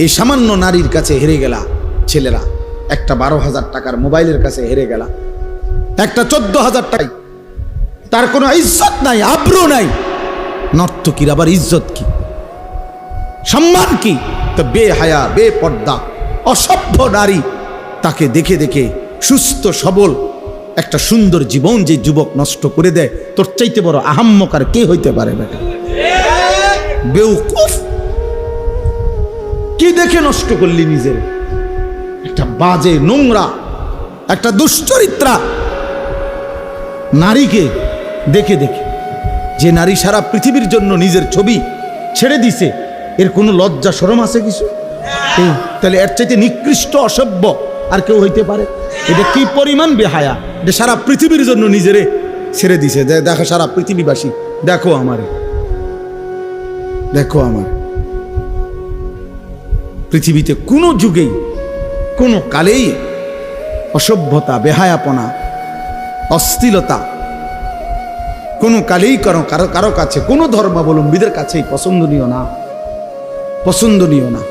এই সামান্য নারীর কাছে হেরে গেলা ছেলেরা, একটা 12,000 টাকার মোবাইলের কাছে হেরে গেলা, একটা 14,000 টাকা, তার কোনো ইজ্জত নাই, আব্রু নাই। নর্তকীর আবার ইজ্জত কি, সম্মান কি? তো বেহায়া, বেপর্দা, অসভ্য নারী, তাকে দেখে দেখে সুস্থ সবল একটা সুন্দর জীবন যে যুবক নষ্ট করে দেয়, তোর চাইতে বড় আহাম্মক আর কে হইতে পারে বেটা? বেউকুফ, কি দেখে নষ্ট করলি নিজের? একটা বাজে, নোংরা, একটা দুশ্চরিত্রা নারীকে দেখে দেখে, যে নারী সারা পৃথিবীর জন্য নিজের ছবি ছেড়ে দিছে, এর কোনো লজ্জা শরম আছে কিছু? তাহলে এর চাইতে নিকৃষ্ট অসভ্য আর কেউ হইতে পারে? এটা কি পরিমাণ বেহায়া, যে সারা পৃথিবীর জন্য নিজেরে ছেড়ে দিছে। দেখো সারা পৃথিবীবাসী, দেখো আমারে, দেখো আমার। পৃথিবীতে কোনো যুগেই কোনো কালেই অসভ্যতা, বেহায়াপনা, অশ্লীলতা কোনো কালেই কারো কাছে, কোনো ধর্মাবলম্বীদের কাছেই পছন্দনীয় না, পছন্দনীয় না।